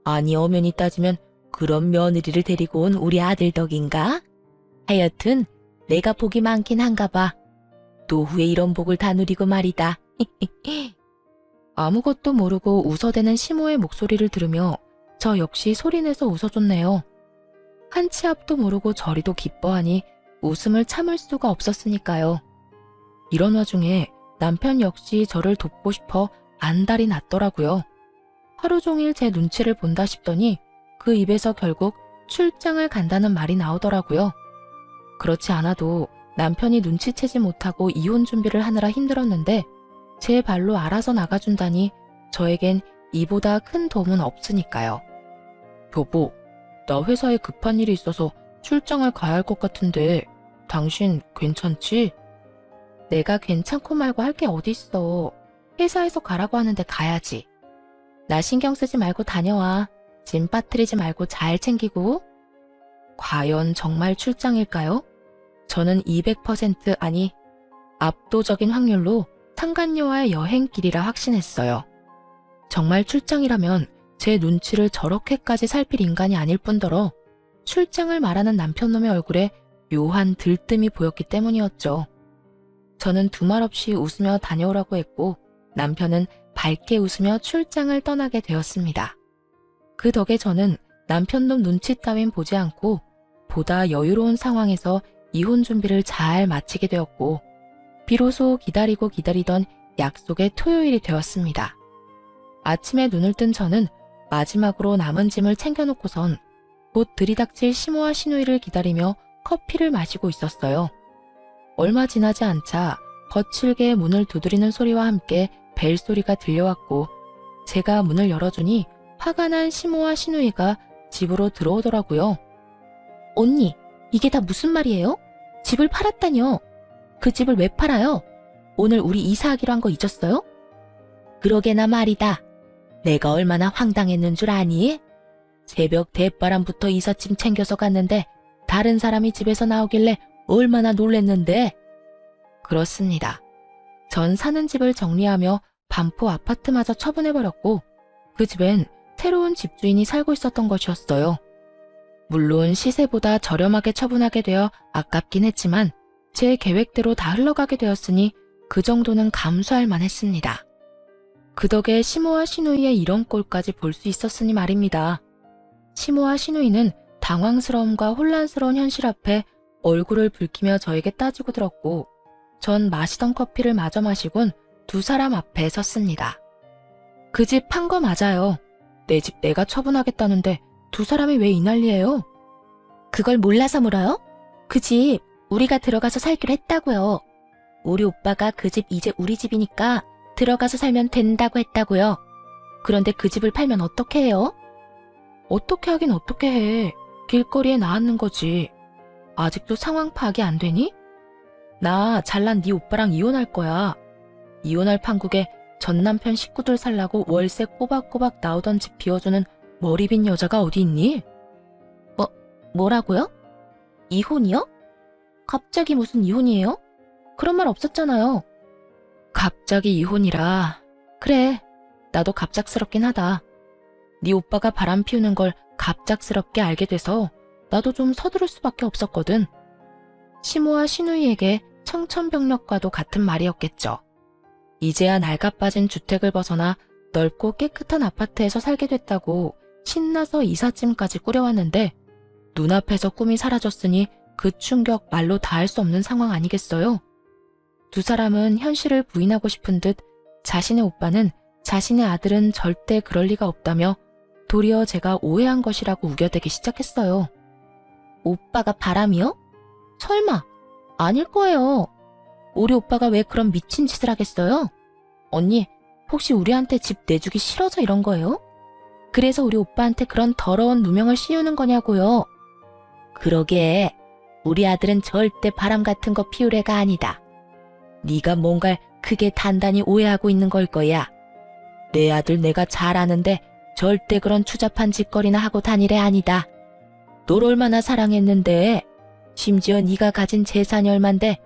아니 엄연히 따지면 그런 며느리를 데리고 온 우리 아들 덕인가? 하여튼 내가 복이 많긴 한가 봐. 노후에 이런 복을 다 누리고 말이다. 아무것도 모르고 웃어대는 시모의 목소리를 들으며 저 역시 소리내서 웃어줬네요. 한 치 앞도 모르고 저리도 기뻐하니 웃음을 참을 수가 없었으니까요. 이런 와중에 남편 역시 저를 돕고 싶어 안달이 났더라고요. 하루 종일 제 눈치를 본다 싶더니 그 입에서 결국 출장을 간다는 말이 나오더라고요. 그렇지 않아도 남편이 눈치채지 못하고 이혼 준비를 하느라 힘들었는데 제 발로 알아서 나가준다니 저에겐 이보다 큰 도움은 없으니까요. 여보, 나 회사에 급한 일이 있어서 출장을 가야 할 것 같은데 당신 괜찮지? 내가 괜찮고 말고 할 게 어딨어. 회사에서 가라고 하는데 가야지. 나 신경 쓰지 말고 다녀와. 짐 빠뜨리지 말고 잘 챙기고. 과연 정말 출장일까요? 저는 200% 아니 압도적인 확률로 상간녀와의 여행길이라 확신했어요. 정말 출장이라면 제 눈치를 저렇게까지 살필 인간이 아닐 뿐더러 출장을 말하는 남편놈의 얼굴에 묘한 들뜸이 보였기 때문이었죠. 저는 두말 없이 웃으며 다녀오라고 했고 남편은 밝게 웃으며 출장을 떠나게 되었습니다. 그 덕에 저는 남편놈 눈치 따윈 보지 않고 보다 여유로운 상황에서 이혼 준비를 잘 마치게 되었고 비로소 기다리고 기다리던 약속의 토요일이 되었습니다. 아침에 눈을 뜬 저는 마지막으로 남은 짐을 챙겨놓고선 곧 들이닥칠 시모와 시누이를 기다리며 커피를 마시고 있었어요. 얼마 지나지 않자 거칠게 문을 두드리는 소리와 함께 벨소리가 들려왔고 제가 문을 열어주니 화가 난 시모와 시누이가 집으로 들어오더라고요. 언니, 이게 다 무슨 말이에요? 집을 팔았다뇨? 그 집을 왜 팔아요? 오늘 우리 이사하기로 한 거 잊었어요? 그러게나 말이다. 내가 얼마나 황당했는 줄 아니? 새벽 대바람부터 이삿짐 챙겨서 갔는데 다른 사람이 집에서 나오길래 얼마나 놀랬는데. 그렇습니다. 전 사는 집을 정리하며 반포 아파트마저 처분해버렸고 그 집엔 새로운 집주인이 살고 있었던 것이었어요. 물론 시세보다 저렴하게 처분하게 되어 아깝긴 했지만 제 계획대로 다 흘러가게 되었으니 그 정도는 감수할 만했습니다. 그 덕에 시모와 시누이의 이런 꼴까지 볼 수 있었으니 말입니다. 시모와 시누이는 당황스러움과 혼란스러운 현실 앞에 얼굴을 붉히며 저에게 따지고 들었고 전 마시던 커피를 마저 마시곤 두 사람 앞에 섰습니다. 그 집 판 거 맞아요. 내 집 내가 처분하겠다는데 두 사람이 왜 이 난리예요? 그걸 몰라서 물어요? 그 집 우리가 들어가서 살기로 했다고요. 우리 오빠가 그 집 이제 우리 집이니까 들어가서 살면 된다고 했다고요. 그런데 그 집을 팔면 어떻게 해요? 어떻게 하긴 어떻게 해. 길거리에 나앉는 거지. 아직도 상황 파악이 안 되니? 나 잘난 네 오빠랑 이혼할 거야. 이혼할 판국에 전 남편 식구들 살라고 월세 꼬박꼬박 나오던 집 비워주는 머리 빈 여자가 어디 있니? 뭐라고요? 이혼이요? 갑자기 무슨 이혼이에요? 그런 말 없었잖아요. 갑자기 이혼이라. 그래, 나도 갑작스럽긴 하다. 네 오빠가 바람 피우는 걸 갑작스럽게 알게 돼서 나도 좀 서두를 수밖에 없었거든. 시모와 시누이에게 청천벽력과도 같은 말이었겠죠. 이제야 낡아빠진 주택을 벗어나 넓고 깨끗한 아파트에서 살게 됐다고 신나서 이삿짐까지 꾸려왔는데 눈앞에서 꿈이 사라졌으니 그 충격 말로 다할 수 없는 상황 아니겠어요? 두 사람은 현실을 부인하고 싶은 듯 자신의 오빠는 자신의 아들은 절대 그럴 리가 없다며 도리어 제가 오해한 것이라고 우겨대기 시작했어요. 오빠가 바람이요? 설마 아닐 거예요. 우리 오빠가 왜 그런 미친 짓을 하겠어요? 언니, 혹시 우리한테 집 내주기 싫어서 이런 거예요? 그래서 우리 오빠한테 그런 더러운 누명을 씌우는 거냐고요. 그러게, 우리 아들은 절대 바람 같은 거 피울 애가 아니다. 네가 뭔가를 크게 단단히 오해하고 있는 걸 거야. 내 아들 내가 잘 아는데 절대 그런 추잡한 짓거리나 하고 다닐 애 아니다. 널 얼마나 사랑했는데, 심지어 네가 가진 재산이 얼만데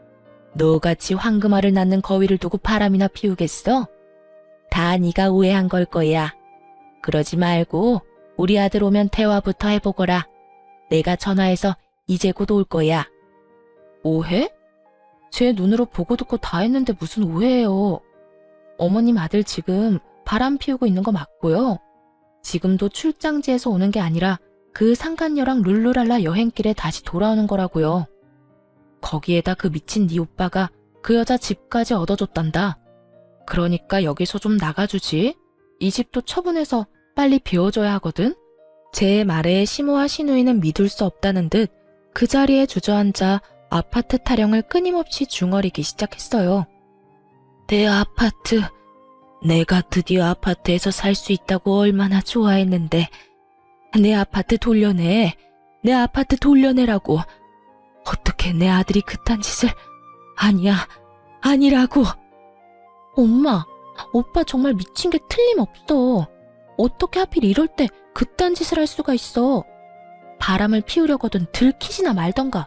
너같이 황금알을 낳는 거위를 두고 바람이나 피우겠어? 다 네가 오해한 걸 거야. 그러지 말고 우리 아들 오면 대화부터 해보거라. 내가 전화해서 이제 곧 올 거야. 오해? 제 눈으로 보고 듣고 다 했는데 무슨 오해예요. 어머님 아들 지금 바람 피우고 있는 거 맞고요. 지금도 출장지에서 오는 게 아니라 그 상간녀랑 룰루랄라 여행길에 다시 돌아오는 거라고요. 거기에다 그 미친 네 오빠가 그 여자 집까지 얻어줬단다. 그러니까 여기서 좀 나가주지. 이 집도 처분해서 빨리 비워줘야 하거든. 제 말에 시모와 시누이는 믿을 수 없다는 듯 그 자리에 주저앉아 아파트 타령을 끊임없이 중얼이기 시작했어요. 내 아파트, 내가 드디어 아파트에서 살 수 있다고 얼마나 좋아했는데 내 아파트 돌려내, 내 아파트 돌려내라고. 어떻게 내 아들이 그딴 짓을... 아니야, 아니라고. 엄마, 오빠 정말 미친 게 틀림없어. 어떻게 하필 이럴 때 그딴 짓을 할 수가 있어. 바람을 피우려거든 들키지나 말던가.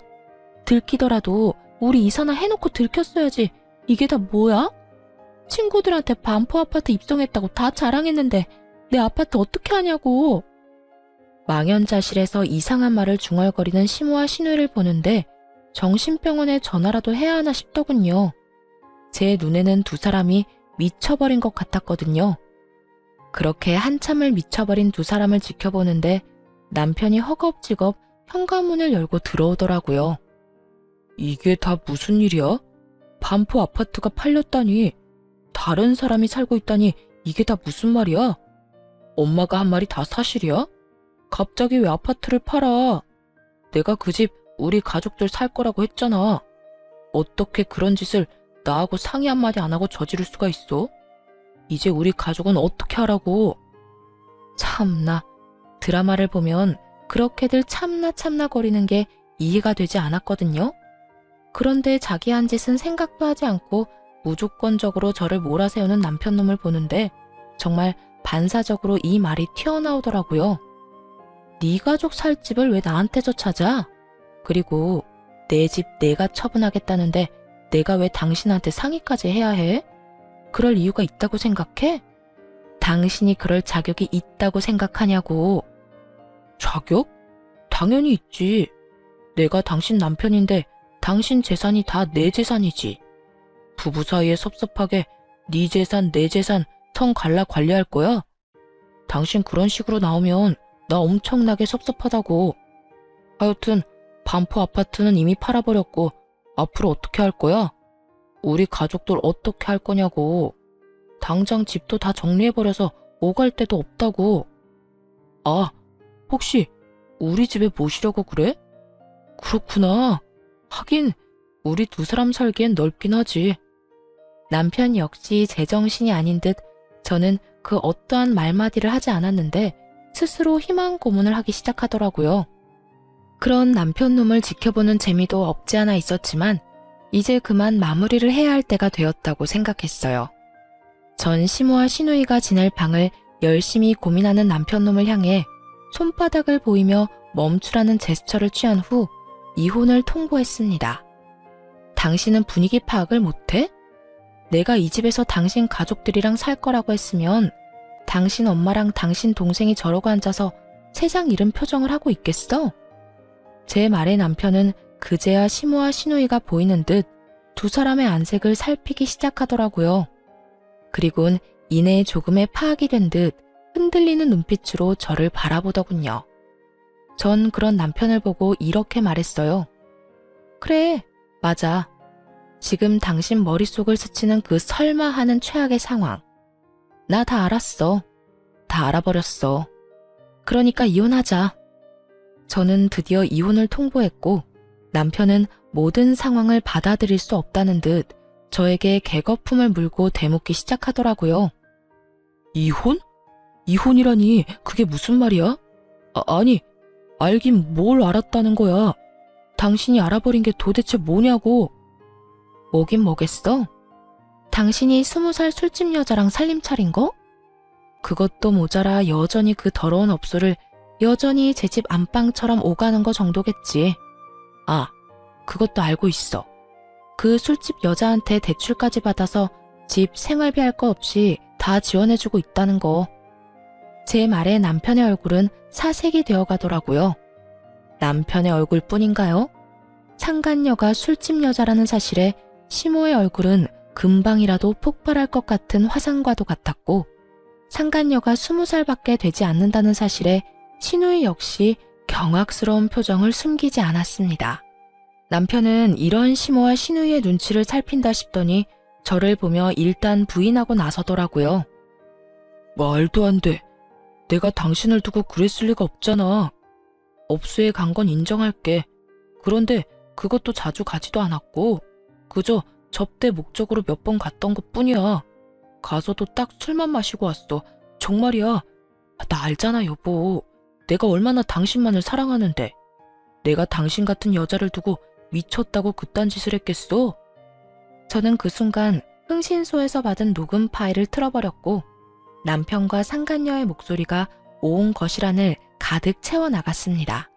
들키더라도 우리 이사나 해놓고 들켰어야지. 이게 다 뭐야? 친구들한테 반포 아파트 입성했다고 다 자랑했는데 내 아파트 어떻게 하냐고. 망연자실해서 이상한 말을 중얼거리는 시모와 시누이를 보는데 정신병원에 전화라도 해야 하나 싶더군요. 제 눈에는 두 사람이 미쳐버린 것 같았거든요. 그렇게 한참을 미쳐버린 두 사람을 지켜보는데 남편이 허겁지겁 현관문을 열고 들어오더라고요. 이게 다 무슨 일이야? 반포 아파트가 팔렸다니, 다른 사람이 살고 있다니 이게 다 무슨 말이야? 엄마가 한 말이 다 사실이야? 갑자기 왜 아파트를 팔아? 내가 그 집 우리 가족들 살 거라고 했잖아. 어떻게 그런 짓을 나하고 상의 한마디 안 하고 저지를 수가 있어? 이제 우리 가족은 어떻게 하라고? 참나, 드라마를 보면 그렇게들 참나 거리는 게 이해가 되지 않았거든요. 그런데 자기 한 짓은 생각도 하지 않고 무조건적으로 저를 몰아세우는 남편놈을 보는데 정말 반사적으로 이 말이 튀어나오더라고요. 네 가족 살 집을 왜 나한테서 찾아? 그리고 내 집 내가 처분하겠다는데 내가 왜 당신한테 상의까지 해야 해? 그럴 이유가 있다고 생각해? 당신이 그럴 자격이 있다고 생각하냐고. 자격? 당연히 있지. 내가 당신 남편인데 당신 재산이 다 내 재산이지. 부부 사이에 섭섭하게 네 재산 내 재산 성 갈라 관리할 거야? 당신 그런 식으로 나오면 나 엄청나게 섭섭하다고. 하여튼 반포 아파트는 이미 팔아버렸고 앞으로 어떻게 할 거야? 우리 가족들 어떻게 할 거냐고. 당장 집도 다 정리해버려서 오갈 데도 없다고. 아, 혹시 우리 집에 모시려고 그래? 그렇구나. 하긴 우리 두 사람 살기엔 넓긴 하지. 남편 역시 제정신이 아닌 듯 저는 그 어떠한 말마디를 하지 않았는데 스스로 희망 고문을 하기 시작하더라고요. 그런 남편 놈을 지켜보는 재미도 없지 않아 있었지만 이제 그만 마무리를 해야 할 때가 되었다고 생각했어요. 전 시모와 시누이가 지낼 방을 열심히 고민하는 남편 놈을 향해 손바닥을 보이며 멈추라는 제스처를 취한 후 이혼을 통보했습니다. 당신은 분위기 파악을 못해? 내가 이 집에서 당신 가족들이랑 살 거라고 했으면 당신 엄마랑 당신 동생이 저러고 앉아서 세상 잃은 표정을 하고 있겠어? 제 말에 남편은 그제야 시모와 시누이가 보이는 듯 두 사람의 안색을 살피기 시작하더라고요. 그리곤 이내 조금의 파악이 된 듯 흔들리는 눈빛으로 저를 바라보더군요. 전 그런 남편을 보고 이렇게 말했어요. 그래, 맞아. 지금 당신 머릿속을 스치는 그 설마 하는 최악의 상황. 나 다 알았어. 다 알아버렸어. 그러니까 이혼하자. 저는 드디어 이혼을 통보했고 남편은 모든 상황을 받아들일 수 없다는 듯 저에게 개거품을 물고 대묻기 시작하더라고요. 이혼? 이혼이라니 그게 무슨 말이야? 아니, 알긴 뭘 알았다는 거야. 당신이 알아버린 게 도대체 뭐냐고. 뭐긴 뭐겠어? 당신이 20살 술집 여자랑 살림 차린 거? 그것도 모자라 여전히 그 더러운 업소를 여전히 제 집 안방처럼 오가는 거 정도겠지. 아, 그것도 알고 있어. 그 술집 여자한테 대출까지 받아서 집 생활비 할 거 없이 다 지원해주고 있다는 거. 제 말에 남편의 얼굴은 사색이 되어 가더라고요. 남편의 얼굴뿐인가요? 상간녀가 술집 여자라는 사실에 시모의 얼굴은 금방이라도 폭발할 것 같은 화상과도 같았고 상간녀가 20살밖에 되지 않는다는 사실에 시누이 역시 경악스러운 표정을 숨기지 않았습니다. 남편은 이런 시모와 시누이의 눈치를 살핀다 싶더니 저를 보며 일단 부인하고 나서더라고요. 말도 안 돼. 내가 당신을 두고 그랬을 리가 없잖아. 업소에 간 건 인정할게. 그런데 그것도 자주 가지도 않았고 그저 접대 목적으로 몇 번 갔던 것뿐이야. 가서도 딱 술만 마시고 왔어. 정말이야. 나 알잖아 여보. 내가 얼마나 당신만을 사랑하는데. 내가 당신 같은 여자를 두고 미쳤다고 그딴 짓을 했겠어? 저는 그 순간 흥신소에서 받은 녹음 파일을 틀어버렸고 남편과 상간녀의 목소리가 온 거실 안을 가득 채워나갔습니다.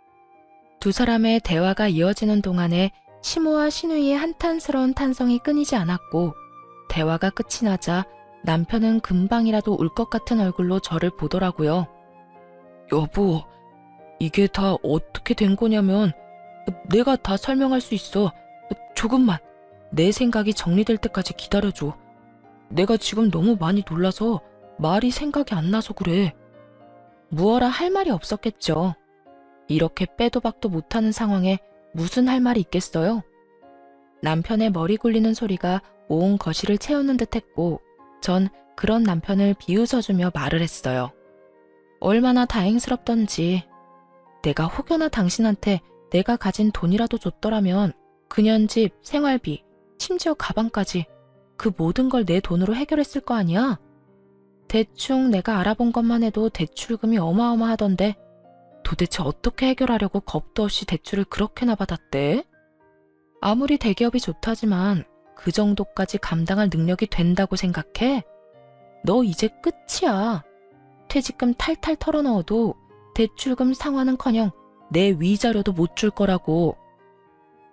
두 사람의 대화가 이어지는 동안에 시모와 시누이의 한탄스러운 탄성이 끊이지 않았고 대화가 끝이 나자 남편은 금방이라도 울 것 같은 얼굴로 저를 보더라고요. 여보, 이게 다 어떻게 된 거냐면 내가 다 설명할 수 있어. 조금만 내 생각이 정리될 때까지 기다려줘. 내가 지금 너무 많이 놀라서 말이 생각이 안 나서 그래. 무어라 할 말이 없었겠죠. 이렇게 빼도 박도 못하는 상황에 무슨 할 말이 있겠어요? 남편의 머리 굴리는 소리가 온 거실을 채우는 듯 했고 전 그런 남편을 비웃어주며 말을 했어요. 얼마나 다행스럽던지. 내가 혹여나 당신한테 내가 가진 돈이라도 줬더라면 그년 집, 생활비, 심지어 가방까지 그 모든 걸 내 돈으로 해결했을 거 아니야? 대충 내가 알아본 것만 해도 대출금이 어마어마하던데 도대체 어떻게 해결하려고 겁도 없이 대출을 그렇게나 받았대? 아무리 대기업이 좋다지만 그 정도까지 감당할 능력이 된다고 생각해? 너 이제 끝이야. 퇴직금 탈탈 털어넣어도 대출금 상환은커녕 내 위자료도 못 줄 거라고.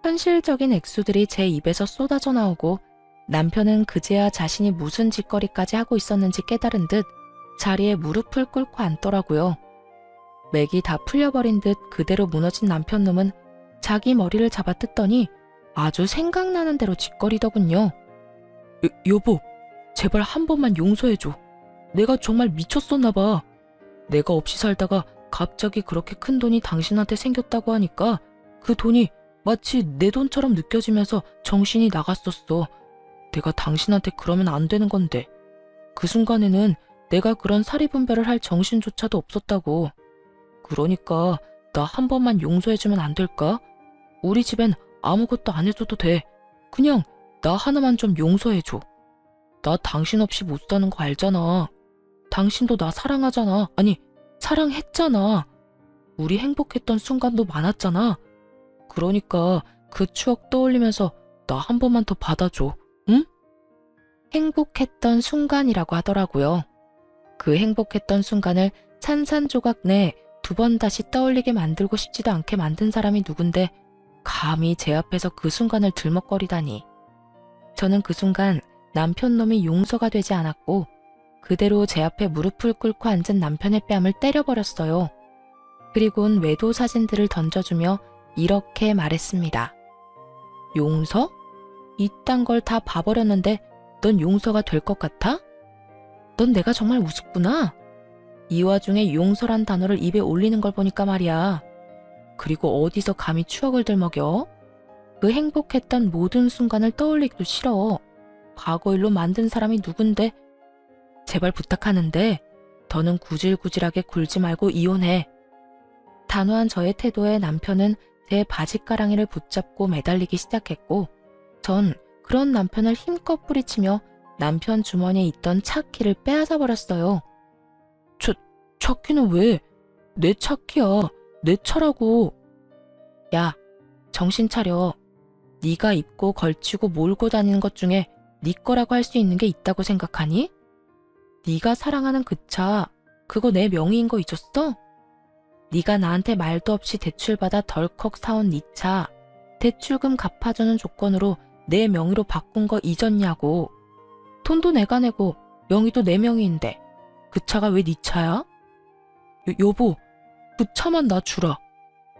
현실적인 액수들이 제 입에서 쏟아져 나오고 남편은 그제야 자신이 무슨 짓거리까지 하고 있었는지 깨달은 듯 자리에 무릎을 꿇고 앉더라고요. 맥이 다 풀려버린 듯 그대로 무너진 남편 놈은 자기 머리를 잡아 뜯더니 아주 생각나는 대로 짓거리더군요. 여보, 제발 한 번만 용서해줘. 내가 정말 미쳤었나 봐. 내가 없이 살다가 갑자기 그렇게 큰 돈이 당신한테 생겼다고 하니까 그 돈이 마치 내 돈처럼 느껴지면서 정신이 나갔었어. 내가 당신한테 그러면 안 되는 건데. 그 순간에는 내가 그런 사리분별을 할 정신조차도 없었다고. 그러니까 나 한 번만 용서해주면 안 될까? 우리 집엔 아무것도 안 해줘도 돼. 그냥 나 하나만 좀 용서해줘. 나 당신 없이 못 사는 거 알잖아. 당신도 나 사랑하잖아. 아니, 사랑했잖아. 우리 행복했던 순간도 많았잖아. 그러니까 그 추억 떠올리면서 나 한 번만 더 받아줘, 응? 행복했던 순간이라고 하더라고요. 그 행복했던 순간을 산산조각 내 두 번 다시 떠올리게 만들고 싶지도 않게 만든 사람이 누군데 감히 제 앞에서 그 순간을 들먹거리다니. 저는 그 순간 남편 놈이 용서가 되지 않았고 그대로 제 앞에 무릎을 꿇고 앉은 남편의 뺨을 때려버렸어요. 그리곤 외도 사진들을 던져주며 이렇게 말했습니다. 용서? 이딴 걸 다 봐버렸는데 넌 용서가 될 것 같아? 넌 내가 정말 우습구나. 이 와중에 용서란 단어를 입에 올리는 걸 보니까 말이야. 그리고 어디서 감히 추억을 들먹여? 그 행복했던 모든 순간을 떠올리기도 싫어. 과거 일로 만든 사람이 누군데? 제발 부탁하는데 더는 구질구질하게 굴지 말고 이혼해. 단호한 저의 태도에 남편은 제 바지가랑이를 붙잡고 매달리기 시작했고 전 그런 남편을 힘껏 뿌리치며 남편 주머니에 있던 차키를 빼앗아 버렸어요. 차키는 왜? 내 차키야. 내 차라고. 야, 정신 차려. 네가 입고 걸치고 몰고 다니는 것 중에 네 거라고 할 수 있는 게 있다고 생각하니? 네가 사랑하는 그 차, 그거 내 명의인 거 잊었어? 네가 나한테 말도 없이 대출받아 덜컥 사온 네 차, 대출금 갚아주는 조건으로 내 명의로 바꾼 거 잊었냐고. 돈도 내가 내고 명의도 내 명의인데 그 차가 왜 네 차야? 여보, 그 차만 나 주라.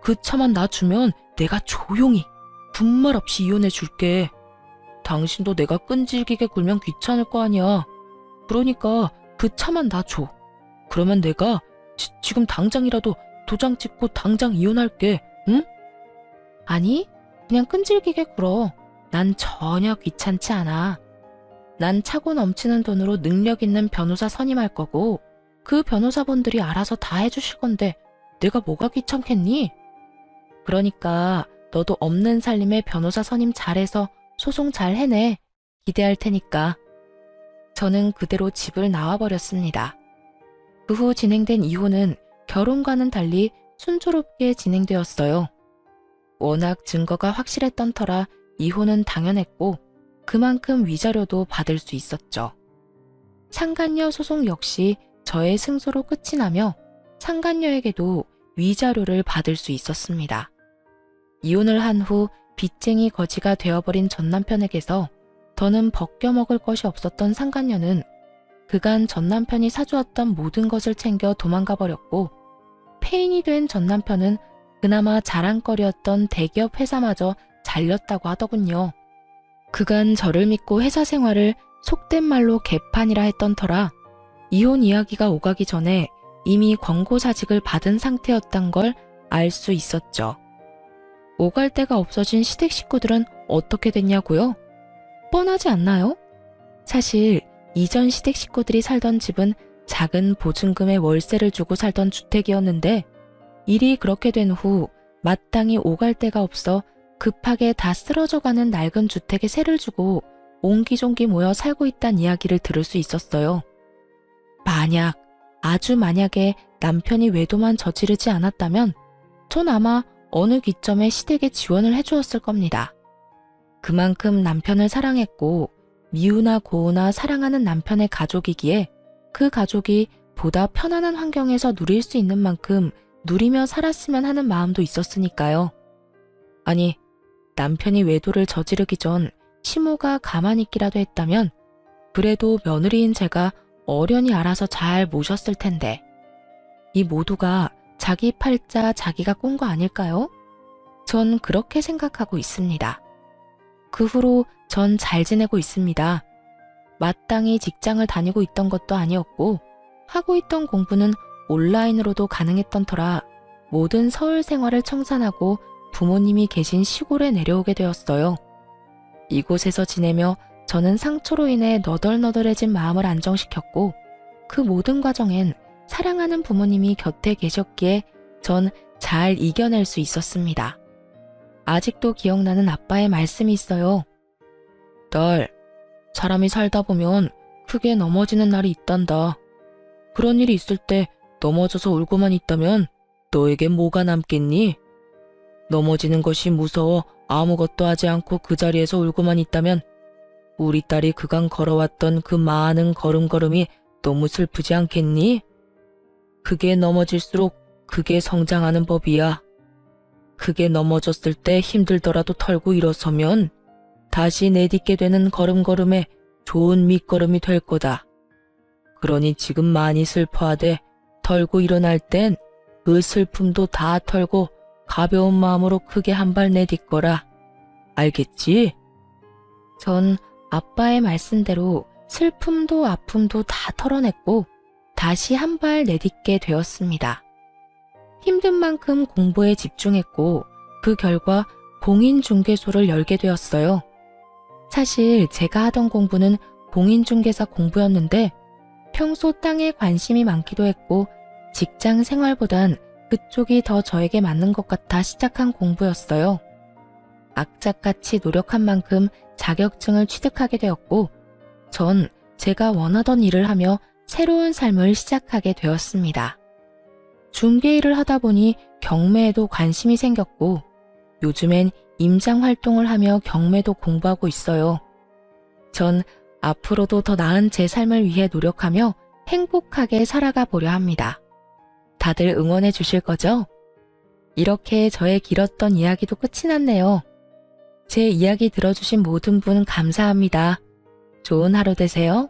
그 차만 나 주면 내가 조용히 군말 없이 이혼해 줄게. 당신도 내가 끈질기게 굴면 귀찮을 거 아니야. 그러니까 그 차만 나 줘. 그러면 내가 지금 당장이라도 도장 찍고 당장 이혼할게. 응? 아니, 그냥 끈질기게 굴어. 난 전혀 귀찮지 않아. 난 차고 넘치는 돈으로 능력 있는 변호사 선임할 거고 그 변호사분들이 알아서 다 해주실 건데 내가 뭐가 귀찮겠니? 그러니까 너도 없는 살림에 변호사 선임 잘해서 소송 잘 해내. 기대할 테니까. 저는 그대로 집을 나와버렸습니다. 그 후 진행된 이혼은 결혼과는 달리 순조롭게 진행되었어요. 워낙 증거가 확실했던 터라 이혼은 당연했고 그만큼 위자료도 받을 수 있었죠. 상간녀 소송 역시 저의 승소로 끝이 나며 상간녀에게도 위자료를 받을 수 있었습니다. 이혼을 한 후 빚쟁이 거지가 되어버린 전 남편에게서 더는 벗겨먹을 것이 없었던 상간녀는 그간 전 남편이 사주었던 모든 것을 챙겨 도망가 버렸고 폐인이 된 전 남편은 그나마 자랑거리였던 대기업 회사마저 잘렸다고 하더군요. 그간 저를 믿고 회사 생활을 속된 말로 개판이라 했던 터라 이혼 이야기가 오가기 전에 이미 권고사직을 받은 상태였단 걸 알 수 있었죠. 오갈 데가 없어진 시댁 식구들은 어떻게 됐냐고요? 뻔하지 않나요? 사실 이전 시댁 식구들이 살던 집은 작은 보증금의 월세를 주고 살던 주택이었는데 일이 그렇게 된 후 마땅히 오갈 데가 없어 급하게 다 쓰러져가는 낡은 주택에 세를 주고 옹기종기 모여 살고 있다는 이야기를 들을 수 있었어요. 아주 만약에 남편이 외도만 저지르지 않았다면 전 아마 어느 기점에 시댁에 지원을 해주었을 겁니다. 그만큼 남편을 사랑했고 미우나 고우나 사랑하는 남편의 가족이기에 그 가족이 보다 편안한 환경에서 누릴 수 있는 만큼 누리며 살았으면 하는 마음도 있었으니까요. 아니, 남편이 외도를 저지르기 전 시모가 가만히 있기라도 했다면 그래도 며느리인 제가 어련히 알아서 잘 모셨을 텐데 이 모두가 자기 팔자 자기가 꼰 거 아닐까요? 전 그렇게 생각하고 있습니다. 그 후로 전 잘 지내고 있습니다. 마땅히 직장을 다니고 있던 것도 아니었고 하고 있던 공부는 온라인으로도 가능했던 터라 모든 서울 생활을 청산하고 부모님이 계신 시골에 내려오게 되었어요. 이곳에서 지내며 저는 상처로 인해 너덜너덜해진 마음을 안정시켰고 그 모든 과정엔 사랑하는 부모님이 곁에 계셨기에 전 잘 이겨낼 수 있었습니다. 아직도 기억나는 아빠의 말씀이 있어요. 딸, 사람이 살다 보면 크게 넘어지는 날이 있단다. 그런 일이 있을 때 넘어져서 울고만 있다면 너에게 뭐가 남겠니? 넘어지는 것이 무서워 아무것도 하지 않고 그 자리에서 울고만 있다면 우리 딸이 그간 걸어왔던 그 많은 걸음걸음이 너무 슬프지 않겠니? 그게 넘어질수록 그게 성장하는 법이야. 그게 넘어졌을 때 힘들더라도 털고 일어서면 다시 내딛게 되는 걸음걸음에 좋은 밑거름이 될 거다. 그러니 지금 많이 슬퍼하되 털고 일어날 땐 그 슬픔도 다 털고 가벼운 마음으로 크게 한 발 내딛거라. 알겠지? 전 아빠의 말씀대로 슬픔도 아픔도 다 털어냈고 다시 한 발 내딛게 되었습니다. 힘든 만큼 공부에 집중했고 그 결과 공인중개소를 열게 되었어요. 사실 제가 하던 공부는 공인중개사 공부였는데 평소 땅에 관심이 많기도 했고 직장 생활보단 그쪽이 더 저에게 맞는 것 같아 시작한 공부였어요. 악착같이 노력한 만큼 자격증을 취득하게 되었고 전 제가 원하던 일을 하며 새로운 삶을 시작하게 되었습니다. 중개 일을 하다 보니 경매에도 관심이 생겼고 요즘엔 임장 활동을 하며 경매도 공부하고 있어요. 전 앞으로도 더 나은 제 삶을 위해 노력하며 행복하게 살아가 보려 합니다. 다들 응원해 주실 거죠? 이렇게 저의 길었던 이야기도 끝이 났네요. 제 이야기 들어주신 모든 분 감사합니다. 좋은 하루 되세요.